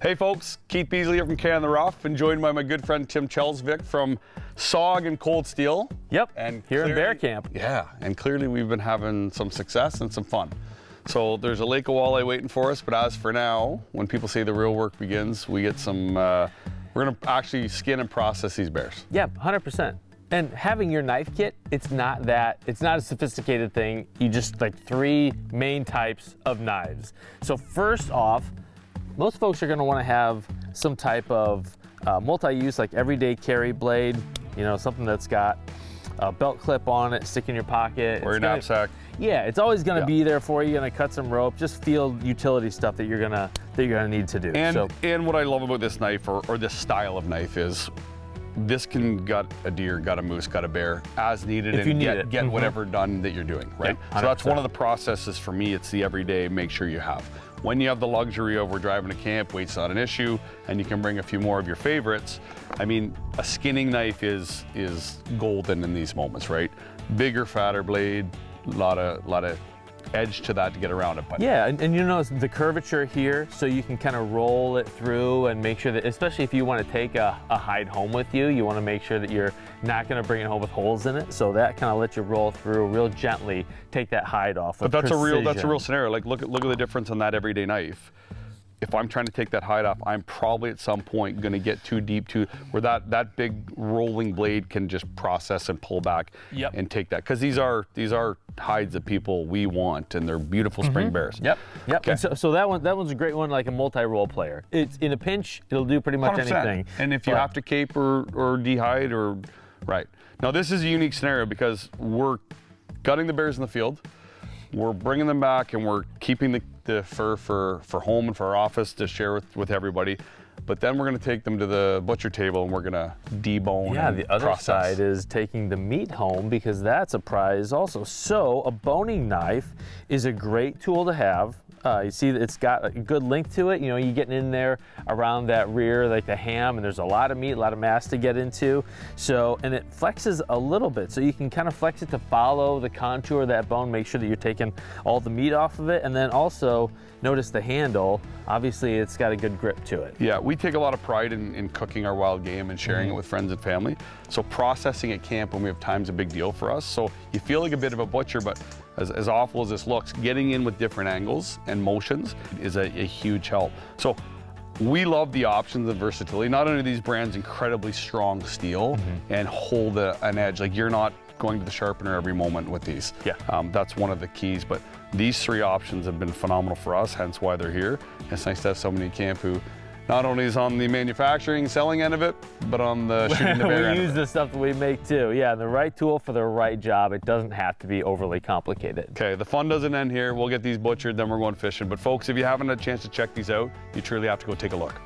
Hey folks, Keith Beasley here from K on the Rough, and joined by my good friend Tim Kjellesvik from SOG and Cold Steel. Yep, and here in Bear Camp. Yeah, and clearly we've been having some success and some fun. So there's a lake of walleye waiting for us, but as for now, when people say the real work begins, we get some, we're gonna actually skin and process these bears. Yeah, 100%. And having your knife kit, it's not a sophisticated thing. You just like 3 main types of knives. So first off, most folks are going to want to have some type of multi-use, like everyday carry blade, you know, something that's got a belt clip on it, stick in your pocket. Or your knapsack. Yeah, it's always going to be there for you. You're going to cut some rope, just field utility stuff that you're gonna need to do. And what I love about this knife or this style of knife is this can gut a deer, gut a moose, gut a bear as needed, if and you get whatever done that you're doing, right? Yeah, so that's one of the processes for me. It's the everyday make sure you have. When you have the luxury of we're driving to camp, weight's not an issue, and you can bring a few more of your favorites. I mean, a skinning knife is golden in these moments, right? Bigger, fatter blade, a lot of edge to that to get around it. But yeah, and you know the curvature here, so you can kind of roll it through and make sure that, especially if you want to take a hide home with you, you want to make sure that you're not going to bring it home with holes in it. So that kind of lets you roll through real gently, take that hide off. But that's a real scenario. Like look at the difference on that everyday knife. If I'm trying to take that hide off, I'm probably at some point going to get too deep where that big rolling blade can just process and pull back and take that. Because these are hides that we want, and they're beautiful spring bears. Yep. Okay. And so that one's a great one, like a multi-role player. It's in a pinch, it'll do pretty much 100%. anything. And if you have to cape or dehide right. Now this is a unique scenario because we're gutting the bears in the field. We're bringing them back and we're keeping the fur for home and for our office to share with everybody. But then we're going to take them to the butcher table and we're going to debone. Yeah, and the other side is taking the meat home, because that's a prize also. So a boning knife is a great tool to have. You see that it's got a good length to it. You know, you're getting in there around that rear, like the ham, and there's a lot of meat, a lot of mass to get into. So, and it flexes a little bit, so you can kind of flex it to follow the contour of that bone, make sure that you're taking all the meat off of it. And then also notice the handle. Obviously, it's got a good grip to it. Yeah, we take a lot of pride in cooking our wild game and sharing it with friends and family. So processing at camp when we have time is a big deal for us. So you feel like a bit of a butcher, but as awful as this looks, getting in with different angles and motions is a huge help. So we love the options and versatility. Not only are these brands incredibly strong steel and hold an edge, like you're not going to the sharpener every moment with these. Yeah. That's one of the keys, but these 3 options have been phenomenal for us, hence why they're here. It's nice to have somebody in camp who not only is on the manufacturing, selling end of it, but on the shooting the bear end. We use the stuff that we make too. Yeah, the right tool for the right job. It doesn't have to be overly complicated. Okay, the fun doesn't end here. We'll get these butchered, then we're going fishing. But folks, if you haven't had a chance to check these out, you truly have to go take a look.